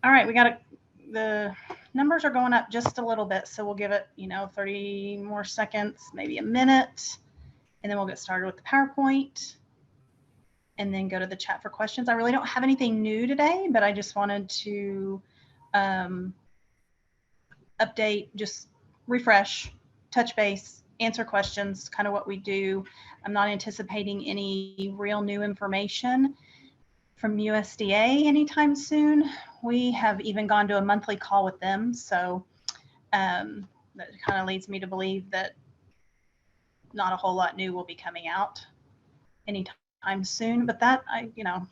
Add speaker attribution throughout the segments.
Speaker 1: All right, the numbers are going up just a little bit, so we'll give it, 30 more seconds, maybe a minute, and then we'll get started with the PowerPoint and then go to the chat for questions. I really don't have anything new today, but I just wanted to update, just refresh, touch base, answer questions, kind of what we do. I'm not anticipating any real new information from USDA anytime soon. We have even gone to a monthly call with them, so that kind of leads me to believe that not a whole lot new will be coming out anytime soon. But that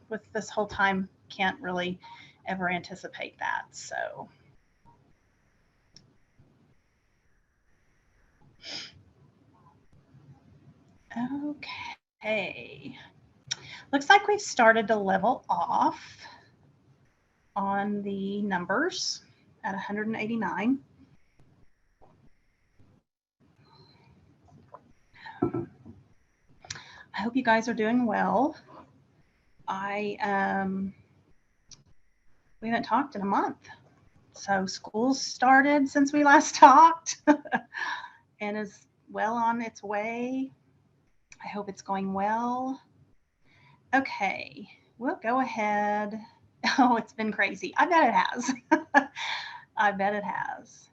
Speaker 1: with this whole time, can't really ever anticipate that. So okay, looks like we've started to level off on the numbers at 189. I hope you guys are doing well. We haven't talked in a month. So school's started since we last talked and is well on its way. I hope it's going well. Okay, we'll go ahead. Oh, it's been crazy. I bet it has. I bet it has.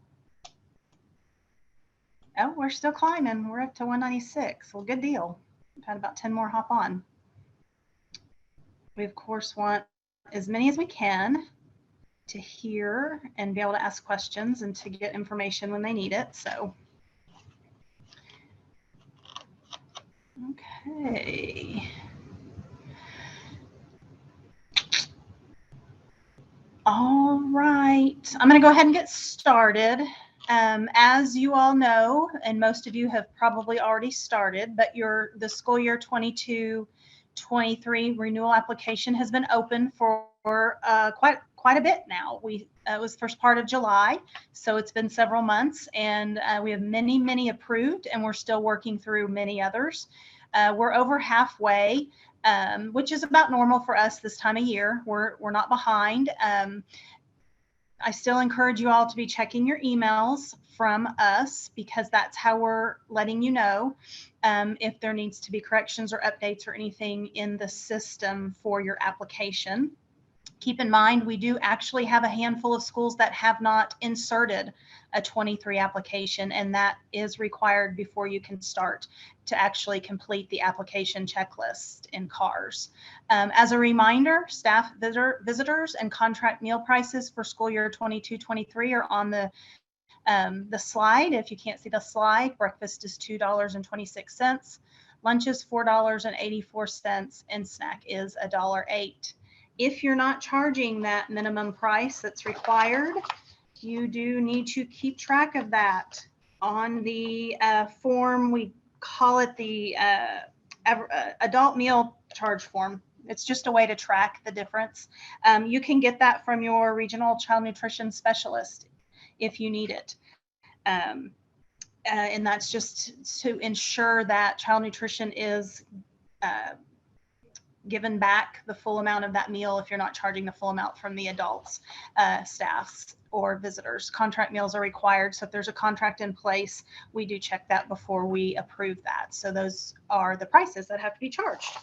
Speaker 1: Oh, we're still climbing. We're up to 196. Well, good deal. We've had about 10 more hop on. We, of course, want as many as we can to hear and be able to ask questions and to get information when they need it. So, okay. All right. I'm going to go ahead and get started. As you all know, and most of you have probably already started, but the school year 22-23 renewal application has been open for quite a bit now. It was first part of July, so it's been several months, and we have many approved, and we're still working through many others. We're over halfway, which is about normal for us this time of year. We're not behind. I still encourage you all to be checking your emails from us, because that's how we're letting you know if there needs to be corrections or updates or anything in the system for your application. Keep in mind, we do actually have a handful of schools that have not inserted a 23 application, and that is required before you can start to actually complete the application checklist in CARS. As a reminder, staff visitors and contract meal prices for school year 22-23 are on the slide. If you can't see the slide, breakfast is $2.26, lunch is $4.84, and snack is $1.08. If you're not charging that minimum price that's required, you do need to keep track of that on the form. We call it the adult meal charge form. It's just a way to track the difference. You can get that from your regional child nutrition specialist if you need it. And that's just to ensure that child nutrition is given back the full amount of that meal if you're not charging the full amount from the adults, staffs, or visitors. Contract meals are required, so if there's a contract in place, we do check that before we approve that. So those are the prices that have to be charged.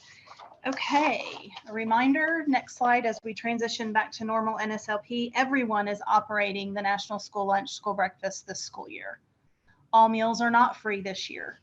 Speaker 1: Okay, a reminder, next slide, as we transition back to normal NSLP, everyone is operating the National School Lunch, School Breakfast this school year. All meals are not free this year.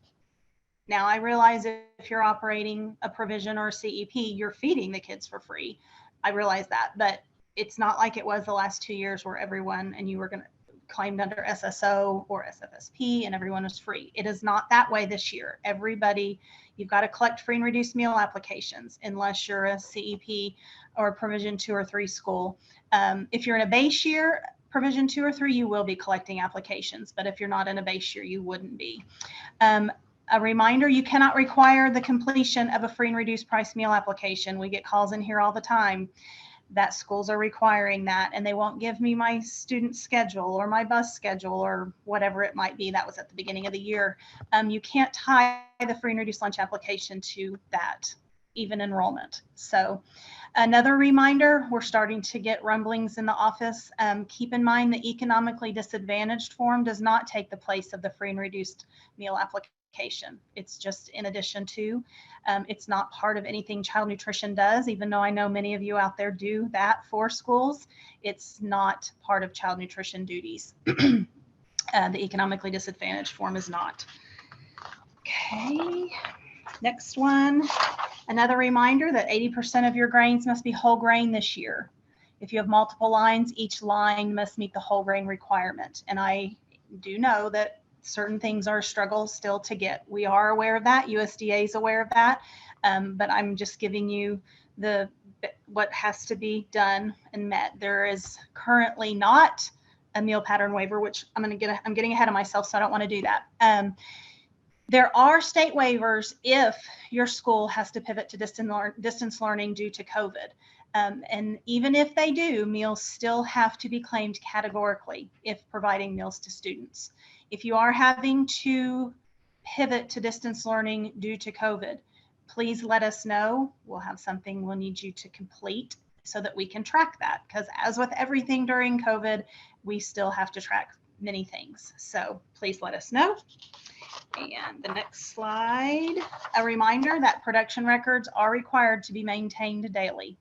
Speaker 1: Now, I realize if you're operating a provision or a CEP, you're feeding the kids for free. I realize that, but it's not like it was the last 2 years where everyone, and you were going to claimed under SSO or SFSP and everyone was free. It is not that way this year. Everybody, you've got to collect free and reduced meal applications unless you're a CEP or a provision 2 or 3 school. If you're in a base year, provision 2 or 3, you will be collecting applications, but if you're not in a base year, you wouldn't be. A reminder, you cannot require the completion of a free and reduced price meal application. We get calls in here all the time that schools are requiring that, and they won't give me my student schedule or my bus schedule or whatever it might be. That was at the beginning of the year. You can't tie the free and reduced lunch application to that even enrollment. So another reminder, we're starting to get rumblings in the office. Keep in mind the economically disadvantaged form does not take the place of the free and reduced meal application. It's just in addition to, it's not part of anything child nutrition does, even though I know many of you out there do that for schools. It's not part of child nutrition duties. The economically disadvantaged form is not. Okay, next one. Another reminder that 80% of your grains must be whole grain this year. If you have multiple lines, each line must meet the whole grain requirement. And I do know that certain things are a struggle still to get. We are aware of that. USDA is aware of that. But I'm just giving you what has to be done and met. There is currently not a meal pattern waiver, which I'm getting ahead of myself, so I don't want to do that. There are state waivers if your school has to pivot to distance learning due to COVID. And even if they do, meals still have to be claimed categorically if providing meals to students. If you are having to pivot to distance learning due to COVID, please let us know. We'll have something we'll need you to complete so that we can track that. Because as with everything during COVID, we still have to track many things. So please let us know. And the next slide, a reminder that production records are required to be maintained daily.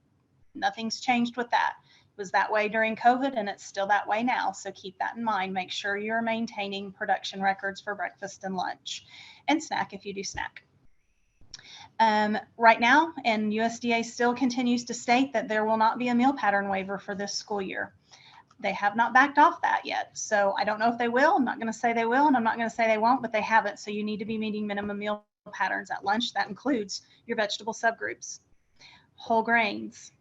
Speaker 1: Nothing's changed with that. It was that way during COVID and it's still that way now. So keep that in mind. Make sure you're maintaining production records for breakfast and lunch and snack if you do snack. Right now, and USDA still continues to state that there will not be a meal pattern waiver for this school year. They have not backed off that yet. So I don't know if they will. I'm not going to say they will, and I'm not going to say they won't, but they haven't. So you need to be meeting minimum meal patterns at lunch. That includes your vegetable subgroups, whole grains.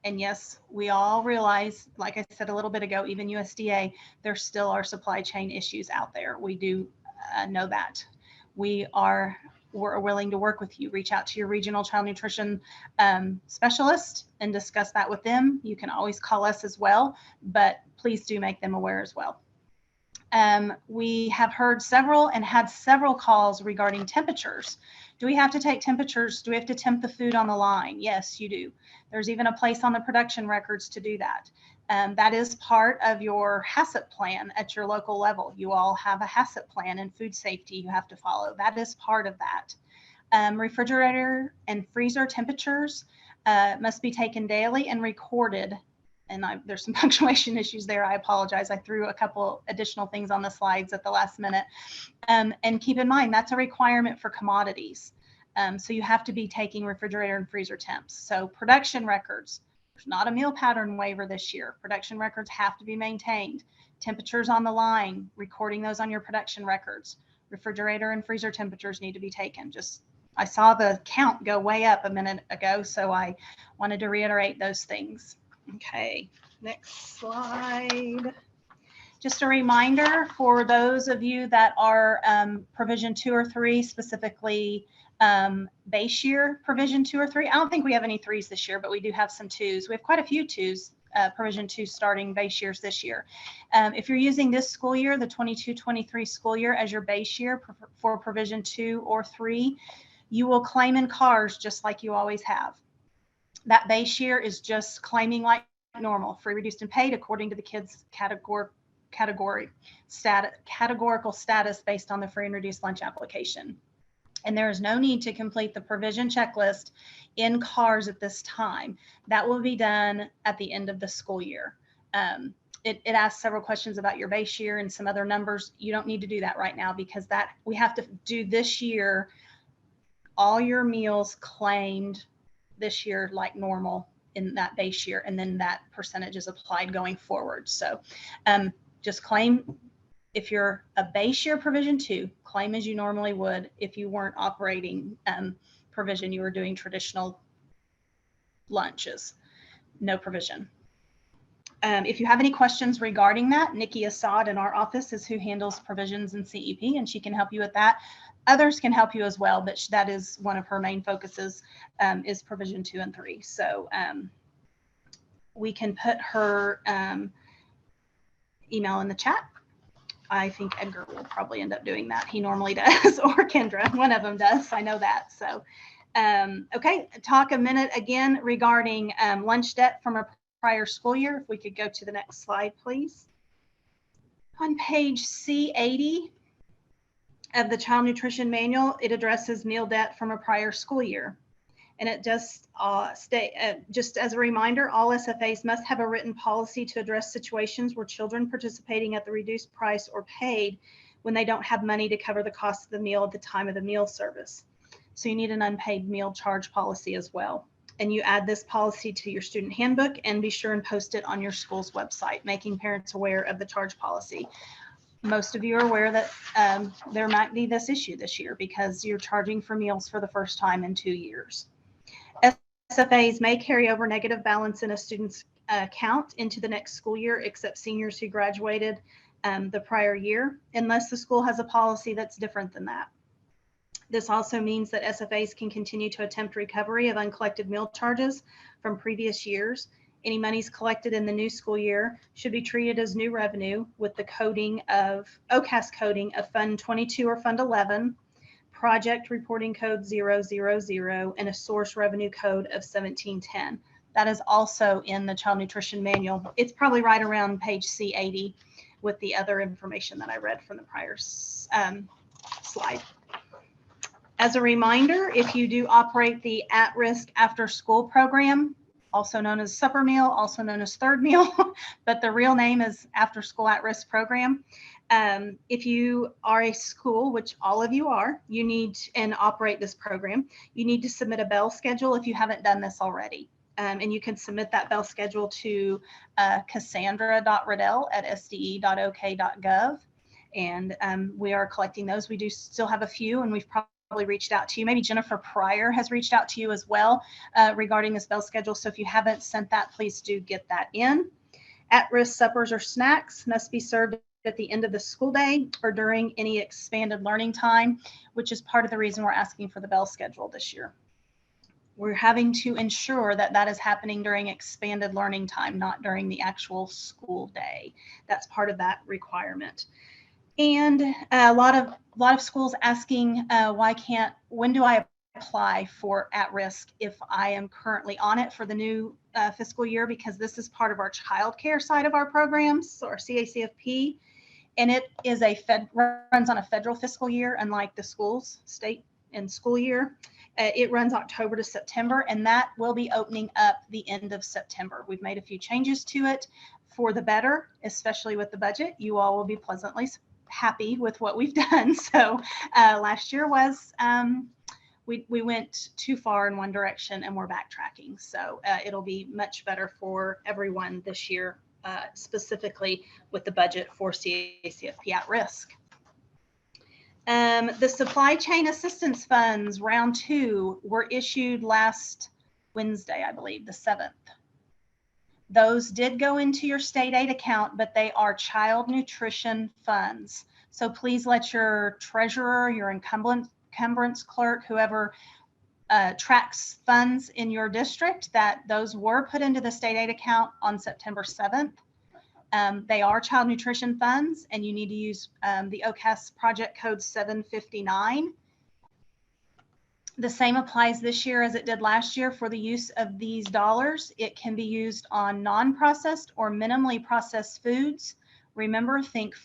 Speaker 1: And yes, we all realize, like I said a little bit ago, even USDA, there still are supply chain issues out there. We do know that. We're willing to work with you. Reach out to your regional child nutrition specialist and discuss that with them. You can always call us as well, but please do make them aware as well. We have heard several and had several calls regarding temperatures. Do we have to take temperatures? Do we have to temp the food on the line? Yes, you do. There's even a place on the production records to do that. That is part of your HACCP plan at your local level. You all have a HACCP plan and food safety you have to follow. That is part of that. Refrigerator and freezer temperatures must be taken daily and recorded. And there's some punctuation issues there. I apologize. I threw a couple additional things on the slides at the last minute. And keep in mind, that's a requirement for commodities. So you have to be taking refrigerator and freezer temps. So production records, there's not a meal pattern waiver this year. Production records have to be maintained. Temperatures on the line, recording those on your production records. Refrigerator and freezer temperatures need to be taken. I saw the count go way up a minute ago, so I wanted to reiterate those things. Okay, next slide. Just a reminder for those of you that are provision 2 or 3, specifically base year provision 2 or 3. I don't think we have any 3s this year, but we do have some 2s. We have quite a few 2s, provision 2 starting base years this year. If you're using this school year, the 22-23 school year, as your base year for provision 2 or 3, you will claim in CARS just like you always have. That base year is just claiming like normal, free, reduced, and paid according to the kids' categorical status based on the free and reduced lunch application. And there is no need to complete the provision checklist in CARS at this time. That will be done at the end of the school year. It asks several questions about your base year and some other numbers. You don't need to do that right now because we have to do this year, all your meals claimed this year like normal in that base year, and then that percentage is applied going forward. So just claim, if you're a base year provision 2, claim as you normally would. If you weren't operating provision, you were doing traditional lunches, no provision. If you have any questions regarding that, Nikki Assad in our office is who handles provisions in CEP, and she can help you with that. Others can help you as well, but that is one of her main focuses, is provision 2 and 3. So we can put her email in the chat. I think Edgar will probably end up doing that. He normally does, or Kendra, one of them does. I know that. So Okay, talk a minute again regarding lunch debt from a prior school year. If we could go to the next slide, please. On page C80 of the Child Nutrition Manual, it addresses meal debt from a prior school year. And it just just as a reminder, all SFAs must have a written policy to address situations where children participating at the reduced price or paid when they don't have money to cover the cost of the meal at the time of the meal service. So you need an unpaid meal charge policy as well. And you add this policy to your student handbook and be sure and post it on your school's website, making parents aware of the charge policy. Most of you are aware that there might be this issue this year because you're charging for meals for the first time in 2 years. SFAs may carry over negative balance in a student's account into the next school year, except seniors who graduated the prior year, unless the school has a policy that's different than that. This also means that SFAs can continue to attempt recovery of uncollected meal charges from previous years. Any monies collected in the new school year should be treated as new revenue with the coding of OCAS coding of Fund 22 or Fund 11, project reporting code 000, and a source revenue code of 1710. That is also in the Child Nutrition Manual. It's probably right around page C80 with the other information that I read from the prior slide. As a reminder, if you do operate the at-risk after-school program, also known as supper meal, also known as third meal, but the real name is after-school at-risk program. If you are a school, which all of you are, you need and operate this program, you need to submit a bell schedule if you haven't done this already. And you can submit that bell schedule to cassandra.riddell@sde.ok.gov. And we are collecting those. We do still have a few, and we've probably reached out to you. Maybe Jennifer Pryor has reached out to you as well regarding this bell schedule. So if you haven't sent that, please do get that in. At-risk suppers or snacks must be served at the end of the school day or during any expanded learning time, which is part of the reason we're asking for the bell schedule this year. We're having to ensure that that is happening during expanded learning time, not during the actual school day. That's part of that requirement. And a lot of schools asking, when do I apply for at-risk if I am currently on it for the new fiscal year, because this is part of our childcare side of our programs, or CACFP, and it is runs on a federal fiscal year, unlike the schools, state and school year. It runs October to September, and that will be opening up the end of September. We've made a few changes to it for the better, especially with the budget. You all will be pleasantly happy with what we've done. So last year was we went too far in one direction and we're backtracking. So it'll be much better for everyone this year, specifically with the budget for CACFP at risk. The supply chain assistance funds round 2 were issued last Wednesday, I believe, the 7th. Those did go into your state aid account, but they are child nutrition funds. So please let your treasurer, your encumbrance clerk, whoever tracks funds in your district, that those were put into the state aid account on September 7th. They are child nutrition funds, and you need to use the OCAS project code 759. The same applies this year as it did last year for the use of these dollars. It can be used on non-processed or minimally processed foods. Remember, think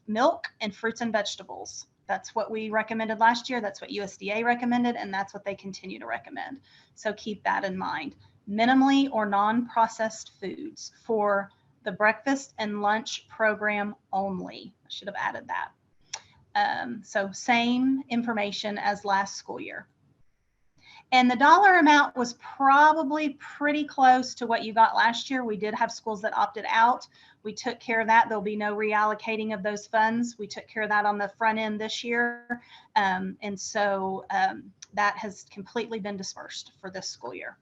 Speaker 1: milk and fruits and vegetables. That's what we recommended last year. That's what USDA recommended, and that's what they continue to recommend. So keep that in mind. Minimally or non-processed foods for the breakfast and lunch program only. I should have added that. So same information as last school year. And the dollar amount was probably pretty close to what you got last year. We did have schools that opted out. We took care of that. There'll be no reallocating of those funds. We took care of that on the front end this year. And so that has completely been dispersed for this school year.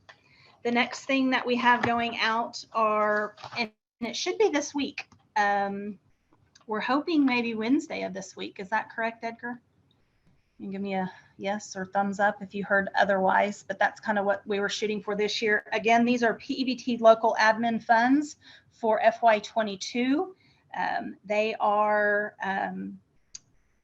Speaker 1: The next thing that we have going out are, and it should be this week. We're hoping maybe Wednesday of this week. Is that correct, Edgar? You can give me a yes or thumbs up if you heard otherwise, but that's kind of what we were shooting for this year. Again, these are PEBT local admin funds for FY22. They are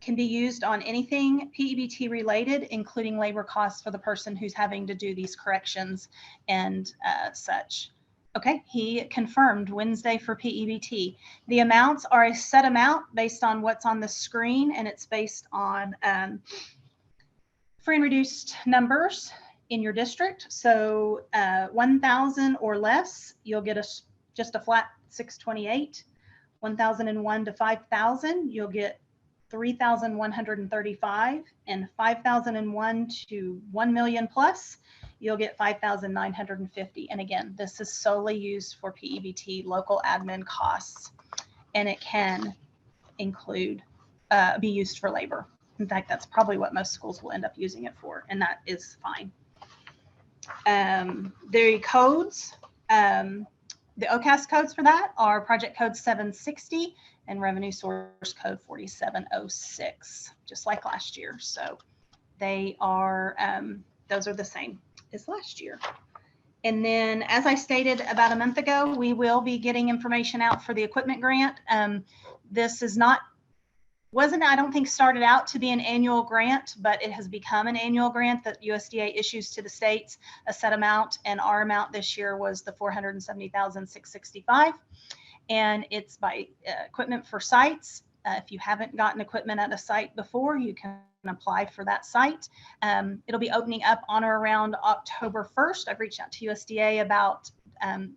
Speaker 1: can be used on anything PEBT related, including labor costs for the person who's having to do these corrections and such. Okay, he confirmed Wednesday for PEBT. The amounts are a set amount based on what's on the screen, and it's based on free and reduced numbers in your district. So 1,000 or less, you'll get just a flat 628. 1,001 to 5,000, you'll get 3,135, and 5,001 to 1 million plus, you'll get 5,950. And again, this is solely used for PEBT local admin costs, and it can include, be used for labor. In fact, that's probably what most schools will end up using it for, and that is fine. The codes, the OCAS codes for that are project code 760 and revenue source code 4706, just like last year. So they are, those are the same as last year. And then, as I stated about a month ago, we will be getting information out for the equipment grant. This is wasn't, I don't think, started out to be an annual grant, but it has become an annual grant that USDA issues to the states a set amount, and our amount this year was the $470,665, and it's by equipment for sites. If you haven't gotten equipment at a site before, you can apply for that site. It'll be opening up on or around October 1st. I've reached out to USDA about,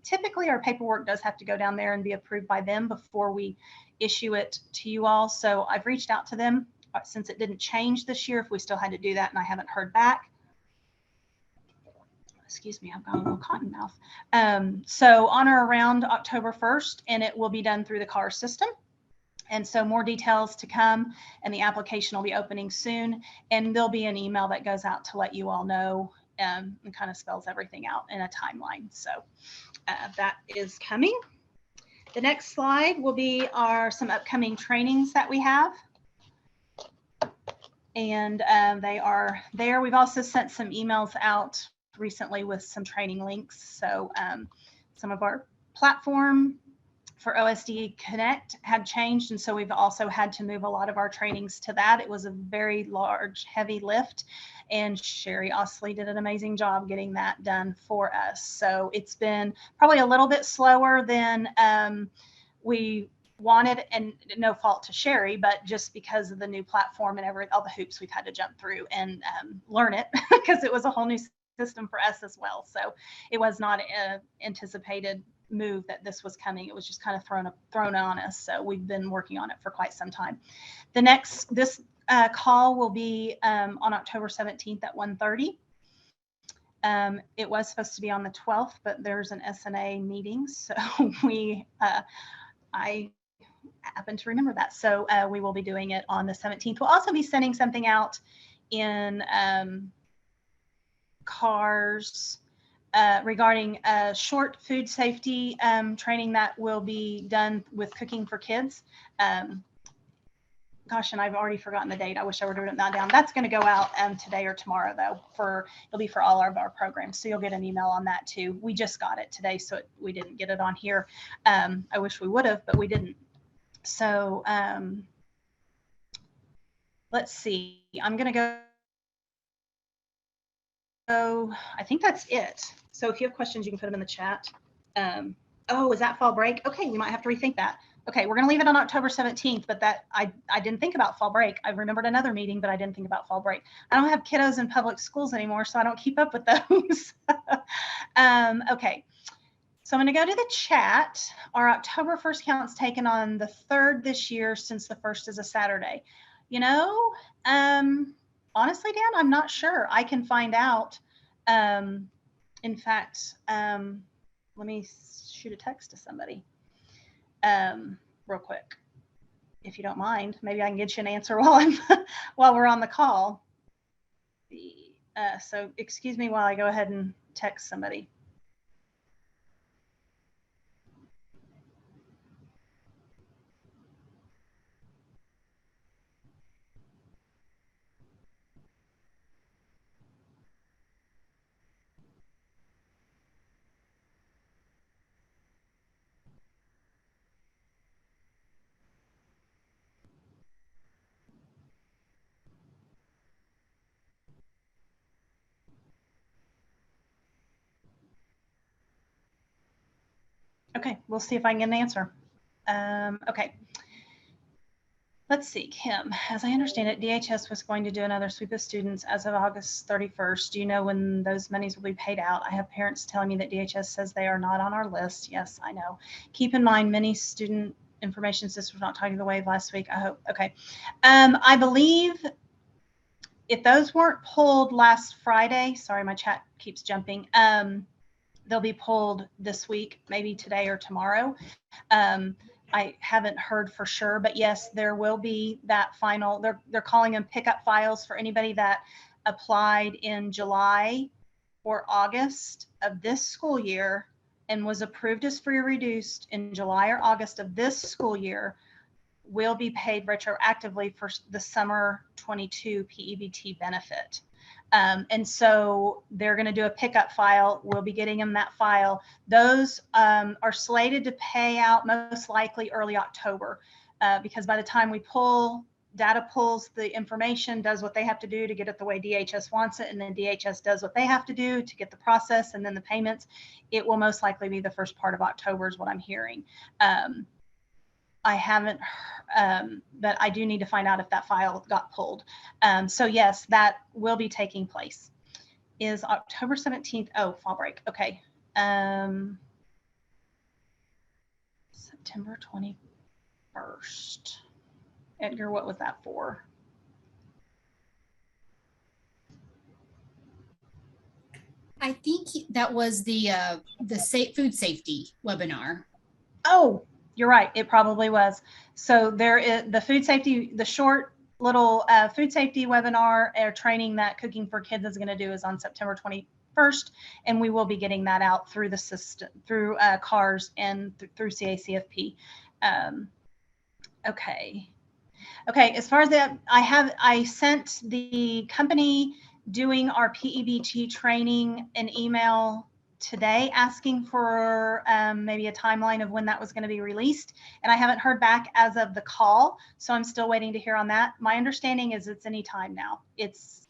Speaker 1: typically our paperwork does have to go down there and be approved by them before we issue it to you all. So I've reached out to them since it didn't change this year, if we still had to do that, and I haven't heard back. Excuse me, I've got a little cotton mouth. So on or around October 1st, and it will be done through the CAR system. And so more details to come, and the application will be opening soon, and there'll be an email that goes out to let you all know, and kind of spells everything out in a timeline. So that is coming. The next slide will be some upcoming trainings that we have. And they are there. We've also sent some emails out recently with some training links. So some of our platform for OSDE Connect had changed, and so we've also had to move a lot of our trainings to that. It was a very large, heavy lift, and Sherry Osley did an amazing job getting that done for us. So it's been probably a little bit slower than we wanted, and no fault to Sherry, but just because of the new platform and all the hoops we've had to jump through and learn it, because it was a whole new system for us as well. So it was not anticipated move that this was coming. It was just kind of thrown on us. So we've been working on it for quite some time. This call will be on October 17th at 1:30. It was supposed to be on the 12th, but there's an SNA meeting, so I happen to remember that. So we will be doing it on the 17th. We'll also be sending something out in CARS regarding short food safety training that will be done with Cooking for Kids. Gosh, and I've already forgotten the date. I wish I would have written that down. That's going to go out today or tomorrow, though. It'll be for all of our programs, so you'll get an email on that too. We just got it today, so we didn't get it on here. I wish we would have, but we didn't. So let's see. I'm going to go. I think that's it. So if you have questions, you can put them in the chat. Oh, is that fall break? Okay, we might have to rethink that. Okay, we're going to leave it on October 17th, but that I didn't think about fall break. I remembered another meeting, but I didn't think about fall break. I don't have kiddos in public schools anymore, so I don't keep up with those. Okay, so I'm going to go to the chat. Our October 1st count's taken on the 3rd this year, since the 1st is a Saturday. You know, honestly, Dan, I'm not sure. I can find out. In fact, let me shoot a text to somebody real quick, if you don't mind. Maybe I can get you an answer while we're on the call. So excuse me while I go ahead and text somebody. Okay, we'll see if I can get an answer. Okay. Let's see, Kim, as I understand it, DHS was going to do another sweep of students as of August 31st. Do you know when those monies will be paid out? I have parents telling me that DHS says they are not on our list. Yes, I know. Keep in mind, many student information systems were not talking the wave last week. I hope. Okay. I believe if those weren't pulled last Friday, sorry, my chat keeps jumping. They'll be pulled this week, maybe today or tomorrow. I haven't heard for sure, but yes, there will be that final, they're calling them pickup files for anybody that applied in July or August of this school year and was approved as free or reduced in July or August of this school year will be paid retroactively for the summer 22 PEBT benefit. And so they're going to do a pickup file. We'll be getting them that file. Those are slated to pay out most likely early October, because by the time we pull, data pulls the information, does what they have to do to get it the way DHS wants it, and then DHS does what they have to do to get the process and then the payments. It will most likely be the first part of October is what I'm hearing. I haven't, but I do need to find out if that file got pulled. So yes, that will be taking place. Is October 17th. Oh, fall break. Okay. September 21st. Edgar, what was that for?
Speaker 2: I think that was the food safety webinar.
Speaker 1: Oh, you're right. It probably was. So there is the food safety, the short little food safety webinar or training that Cooking for Kids is going to do is on September 21st. And we will be getting that out through the system, through CARS and through CACFP. Okay. Okay. As far as that, I sent the company doing our PEBT training an email today asking for maybe a timeline of when that was going to be released, and I haven't heard back as of the call, so I'm still waiting to hear on that. My understanding is it's any time now. It's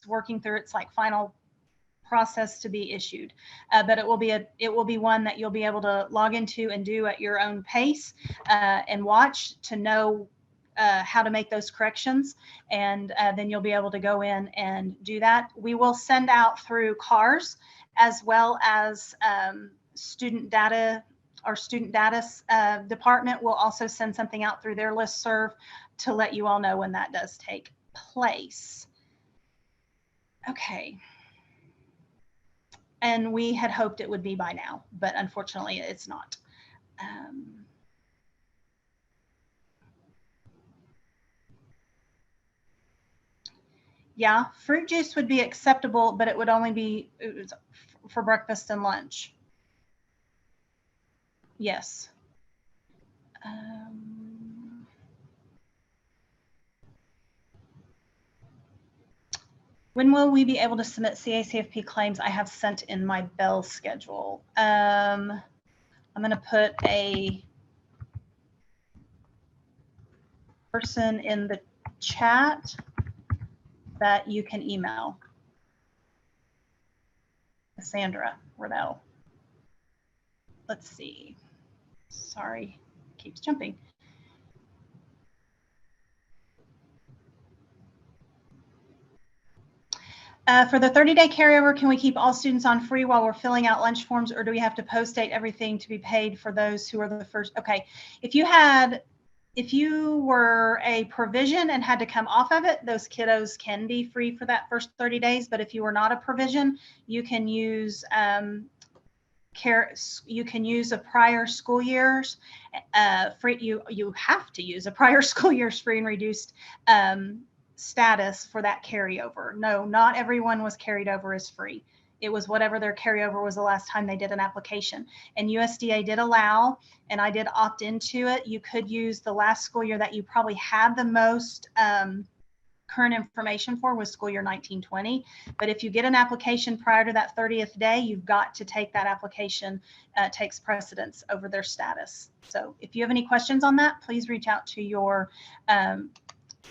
Speaker 1: working through its like final process to be issued, but it will be one that you'll be able to log into and do at your own pace and watch to know how to make those corrections, and then you'll be able to go in and do that. We will send out through CARS as well as student data. Our student data department will also send something out through their listserv to let you all know when that does take place. Okay. And we had hoped it would be by now, but unfortunately it's not. Yeah, fruit juice would be acceptable, but it would only be for breakfast and lunch. Yes. When will we be able to submit CACFP claims? I have sent in my bell schedule. I'm going to put a person in the chat that you can email. Cassandra Riddell. Let's see. Sorry, keeps jumping. For the 30-day carryover, can we keep all students on free while we're filling out lunch forms, or do we have to post-date everything to be paid for those who are the first? Okay, if you were a provision and had to come off of it, those kiddos can be free for that first 30 days. But if you were not a provision, you can use you can use a prior school year's free. You have to use a prior school year's free and reduced status for that carryover. No, not everyone was carried over as free. It was whatever their carryover was the last time they did an application. And USDA did allow, and I did opt into it, you could use the last school year that you probably had the most current information for was school year 1920. But if you get an application prior to that 30th day, you've got to take that application, takes precedence over their status. So if you have any questions on that, please reach out to your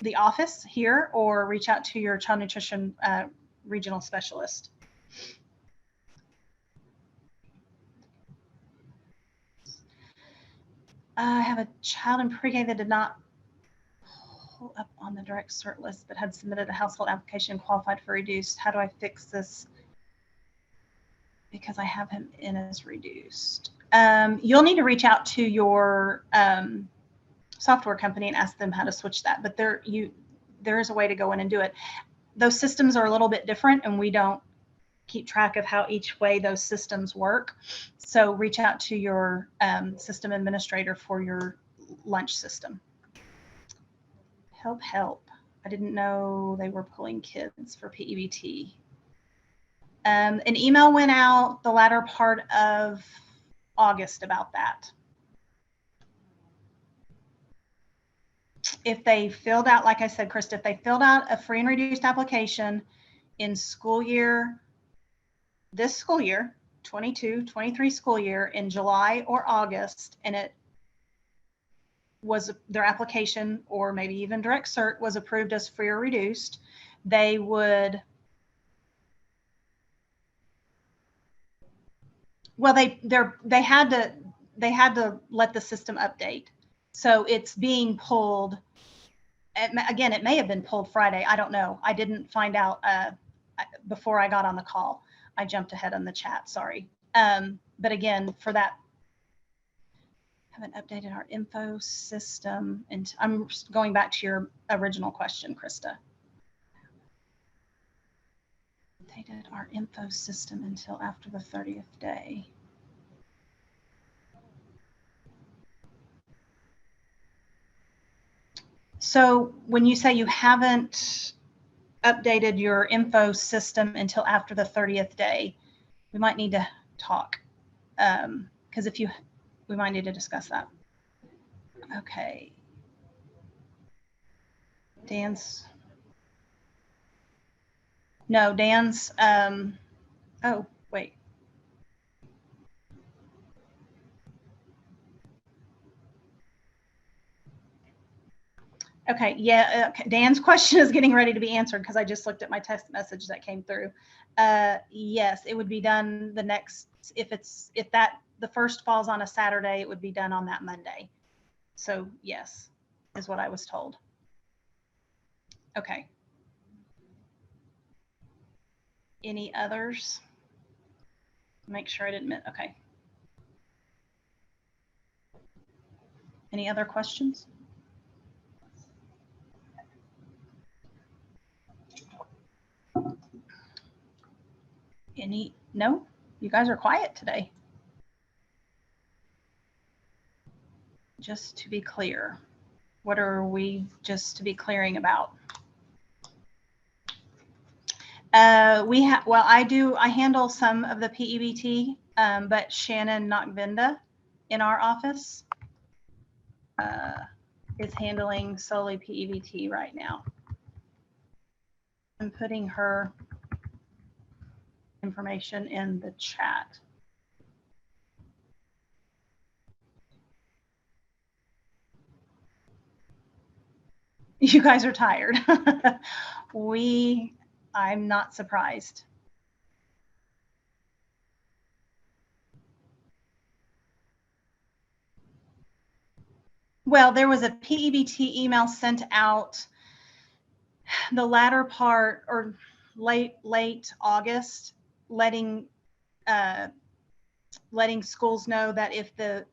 Speaker 1: the office here or reach out to your child nutrition regional specialist. I have a child in pre-K that did not pull up on the direct cert list but had submitted a household application qualified for reduced. How do I fix this? Because I have him in as reduced. You'll need to reach out to your software company and ask them how to switch that. But there is a way to go in and do it. Those systems are a little bit different, and we don't keep track of how each way those systems work. So reach out to your system administrator for your lunch system. Help. I didn't know they were pulling kids for PEBT. An email went out the latter part of August about that. If they filled out, like I said, Krista, if they filled out a free and reduced application in school year, this school year, 22-23 school year, in July or August, and it was their application, or maybe even direct cert, was approved as free or reduced, they would, well, they had to let the system update. So it's being pulled. Again, it may have been pulled Friday. I don't know. I didn't find out before I got on the call. I jumped ahead on the chat, sorry. But again, for that, haven't updated our info system. And I'm going back to your original question, Krista. Updated our info system until after the 30th day. So when you say you haven't updated your info system until after the 30th day, we might need to talk, because we might need to discuss that. Okay. Dan's, oh, wait. Okay, yeah, okay. Dan's question is getting ready to be answered because I just looked at my text message that came through. Yes, it would be done the next, if the first falls on a Saturday, it would be done on that Monday. So yes, is what I was told. Okay. Any others? Make sure I didn't miss, okay. Any other questions? No? You guys are quiet today. Just to be clear, what are we just to be clearing about? Well, I handle some of the PEBT, but Shannon Nakvinda in our office is handling solely PEBT right now. I'm putting her information in the chat. You guys are tired. I'm not surprised. Well, there was a PEBT email sent out the latter part, or late August, letting schools know that if the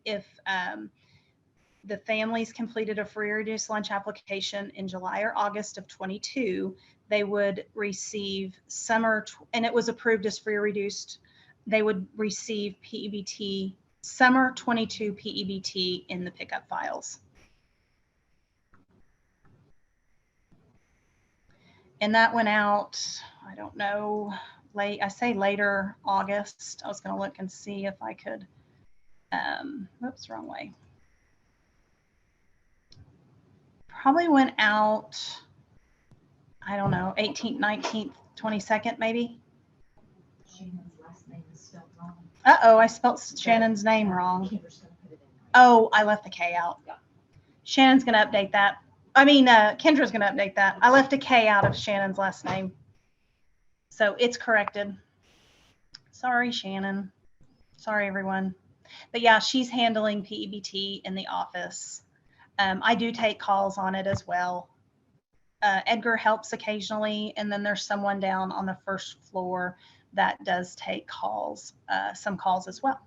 Speaker 1: families completed a free or reduced lunch application in July or August of 22, they would receive and it was approved as free or reduced, they would receive PEBT, summer 22 PEBT in the pickup files. And that went out, I don't know, later August. I was going to look and see if I could, whoops, wrong way. Probably went out, I don't know, 18th, 19th, 22nd, maybe.
Speaker 3: Shannon's last name is spelled wrong.
Speaker 1: Uh-oh, I spelled Shannon's name wrong. Oh, I left the K out. Shannon's going to update that. I mean, Kendra's going to update that. I left a K out of Shannon's last name. So it's corrected. Sorry, Shannon. Sorry, everyone. But yeah, she's handling PEBT in the office. I do take calls on it as well. Edgar helps occasionally, and then there's someone down on the first floor that does take calls, some calls as well.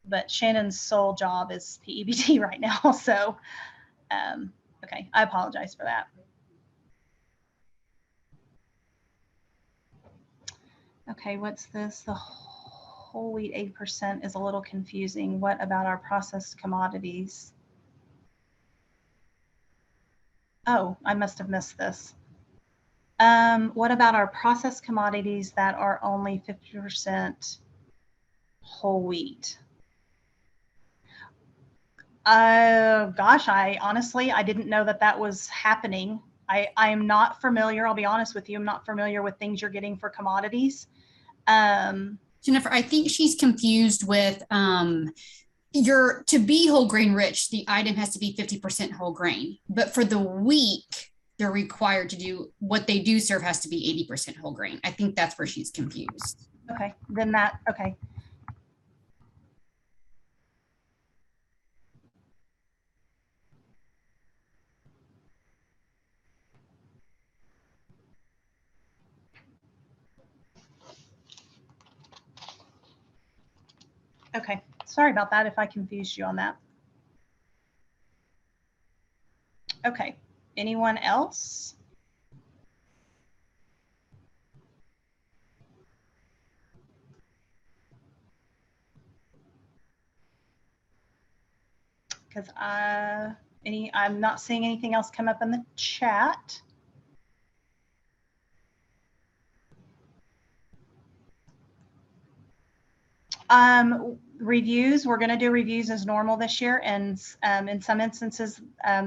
Speaker 1: But Shannon's sole job is PEBT right now. So, okay, I apologize for that. Okay, what's this? The whole wheat 8% is a little confusing. What about our processed commodities? Oh, I must have missed this. What about our processed commodities that are only 50% whole wheat? Gosh, I honestly didn't know that that was happening. I am not familiar, I'll be honest with you, I'm not familiar with things you're getting for commodities.
Speaker 2: Jennifer, I think she's confused with to be whole grain rich, the item has to be 50% whole grain. But for the week, they're required to do what they do serve has to be 80% whole grain. I think that's where she's confused.
Speaker 1: Okay, then okay. Okay, sorry about that if I confused you on that. Okay, anyone else? Because I'm not seeing anything else come up in the chat. Reviews, we're going to do reviews as normal this year, and in some instances,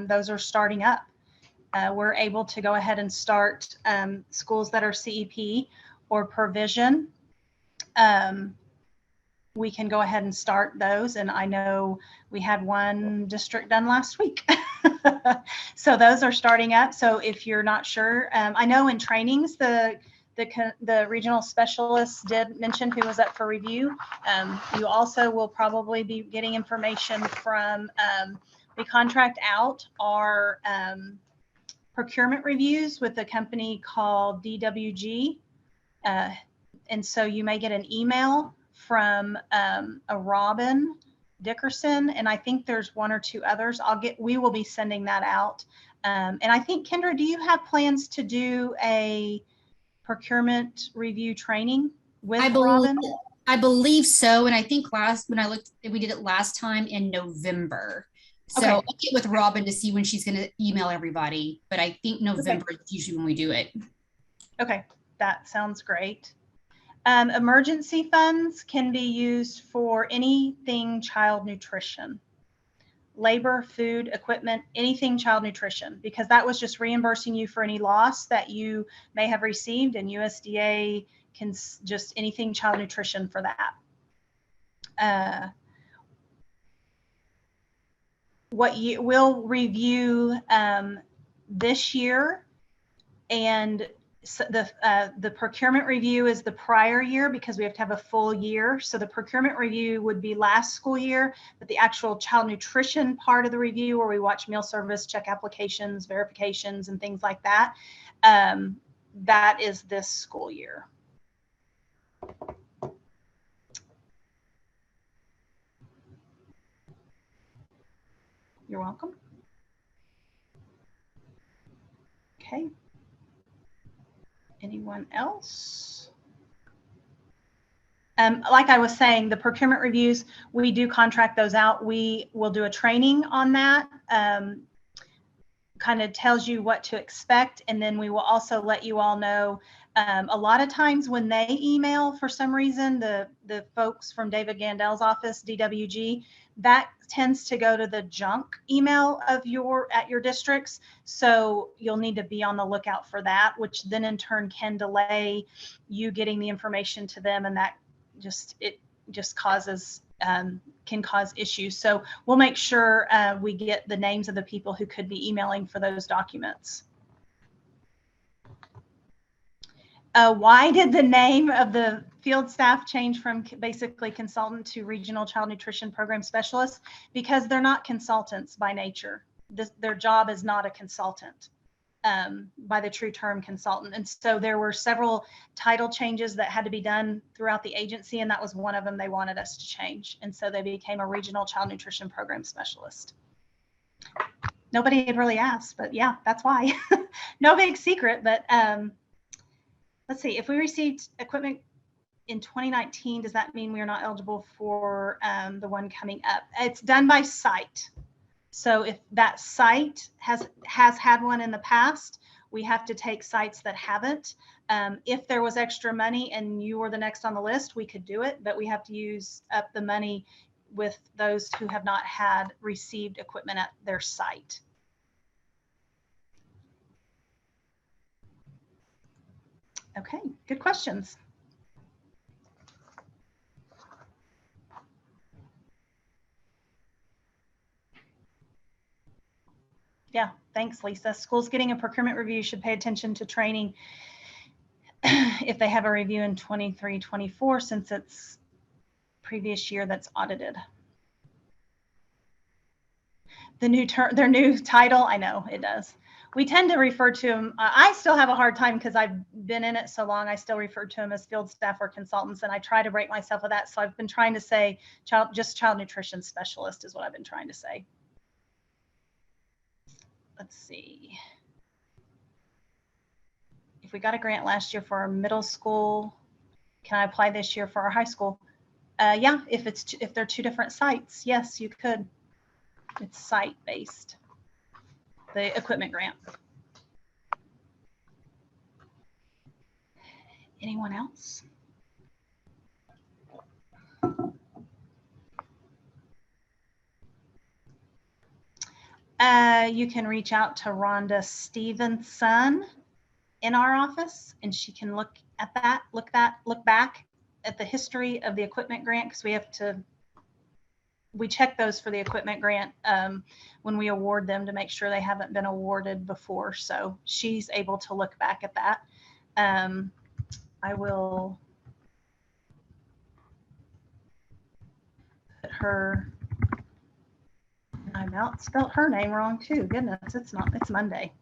Speaker 1: those are starting up. We're able to go ahead and start schools that are CEP or provision. We can go ahead and start those, and I know we had one district done last week. So those are starting up. So if you're not sure, I know in trainings, the regional specialists did mention who was up for review. You also will probably be getting information from, we contract out our procurement reviews with a company called DWG. And so you may get an email from a Robin Dickerson, and I think there's one or two others. We will be sending that out. And I think, Kendra, do you have plans to do a procurement review training with Robin?
Speaker 2: I believe so. And I think when I looked, we did it last time in November. So okay. I'll get with Robin to see when she's going to email everybody. But I think November is usually when we do it. Okay,
Speaker 1: that sounds great. Emergency funds can be used for anything child nutrition. Labor, food, equipment, anything child nutrition, because that was just reimbursing you for any loss that you may have received, and USDA can just anything child nutrition for that. What you will review this year, and so the procurement review is the prior year because we have to have a full year. So the procurement review would be last school year, but the actual child nutrition part of the review, where we watch meal service, check applications, verifications, and things like that, that is this school year. You're welcome. Okay. Anyone else? Like I was saying, the procurement reviews, we do contract those out. We will do a training on that, kind of tells you what to expect. And then we will also let you all know, a lot of times when they email, for some reason, the folks from David Gandel's office, DWG, that tends to go to the junk email of at your districts. So you'll need to be on the lookout for that, which then in turn can delay you getting the information to them. And that just causes, can cause issues. So we'll make sure we get the names of the people who could be emailing for those documents. Why did the name of the field staff changed from basically consultant to regional child nutrition program specialist because they're not consultants by nature. Their job is not a consultant by the true term consultant. And so there were several title changes that had to be done throughout the agency, and that was one of them they wanted us to change. And so they became a regional child nutrition program specialist. Nobody had really asked, but yeah, that's why. No big secret, but let's see, if we received equipment in 2019, does that mean we are not eligible for the one coming up? It's done by site. So if that site has had one in the past, we have to take sites that haven't. If there was extra money and you were the next on the list, we could do it, but we have to use up the money with those who have not received equipment at their site. Okay, good questions. Yeah, thanks, Lisa. Schools getting a procurement review should pay attention to training if they have a review in 23-24, since it's previous year that's audited. Their new title, I know it does. We tend to refer to them. I still have a hard time because I've been in it so long. I still refer to them as field staff or consultants, and I try to break myself of that. So I've been trying to say just child nutrition specialist is what I've been trying to say. Let's see. If we got a grant last year for our middle school, can I apply this year for our high school? Yeah, if they're two different sites, yes, you could. It's site-based, the equipment grant. Anyone else? You can reach out to Rhonda Stevenson in our office, and she can look back at the history of the equipment grant, because we check those for the equipment grant when we award them to make sure they haven't been awarded before. So she's able to look back at that. I will put her, I about spelled her name wrong too. Goodness, it's Monday.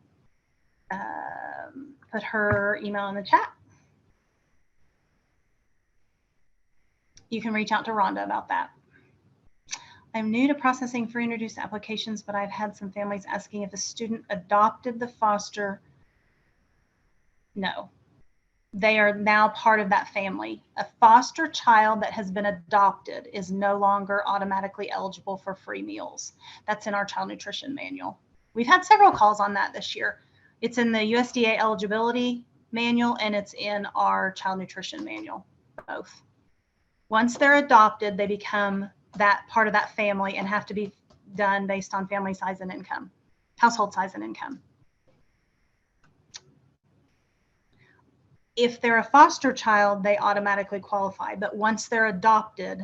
Speaker 1: Put her email in the chat. You can reach out to Rhonda about that. I'm new to processing free and reduced applications, but I've had some families asking if a student adopted the foster. No, they are now part of that family. A foster child that has been adopted is no longer automatically eligible for free meals. That's in our child nutrition manual. We've had several calls on that this year. It's in the USDA eligibility manual, and it's in our child nutrition manual, both. Once they're adopted, they become that part of that family and have to be done based on family size and income, household size and income. If they're a foster child, they automatically qualify, but once they're adopted,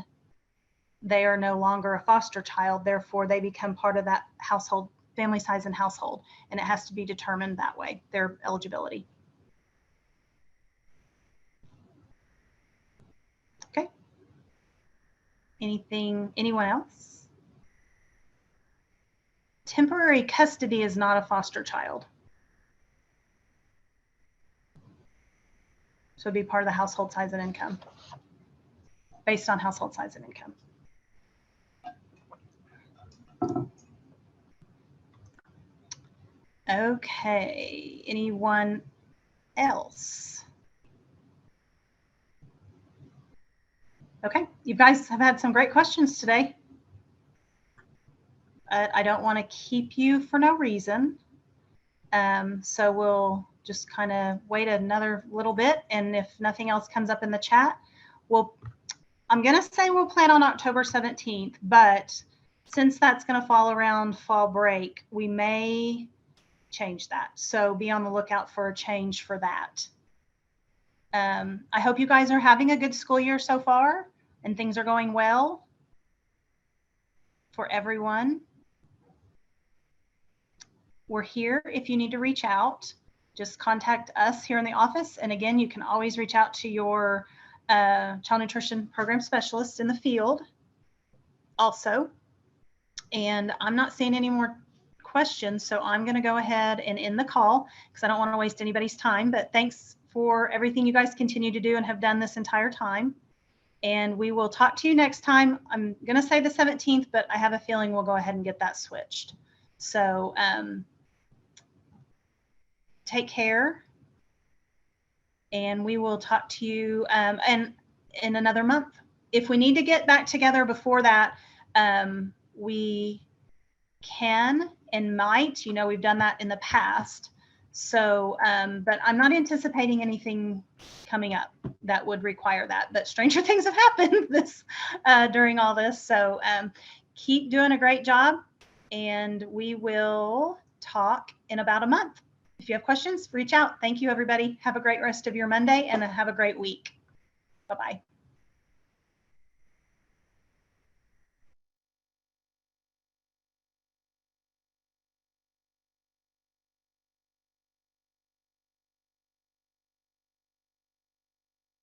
Speaker 1: they are no longer a foster child. Therefore, they become part of that household, family size and household, and it has to be determined that way, their eligibility. Okay. Anyone else? Temporary custody is not a foster child. So it'd be part of the household size and income, based on household size and income. Okay, anyone else? Okay, you guys have had some great questions today. I don't want to keep you for no reason. So we'll just kind of wait another little bit, and if nothing else comes up in the chat, I'm going to say we'll plan on October 17th, but since that's going to fall around fall break, we may change that. So be on the lookout for a change for that. I hope you guys are having a good school year so far and things are going well for everyone. We're here if you need to reach out. Just contact us here in the office. And again, you can always reach out to your child nutrition program specialist in the field also. And I'm not seeing any more questions, so I'm going to go ahead and end the call because I don't want to waste anybody's time. But thanks for everything you guys continue to do and have done this entire time. And we will talk to you next time. I'm going to say the 17th, but I have a feeling we'll go ahead and get that switched. So take care. And we will talk to you and in another month. If we need to get back together before that, we can and might. You know, we've done that in the past. So, but I'm not anticipating anything coming up that would require that. But stranger things have happened during all this. So keep doing a great job, and we will talk in about a month. If you have questions, reach out. Thank you, everybody. Have a great rest of your Monday and have a great week. Bye-bye.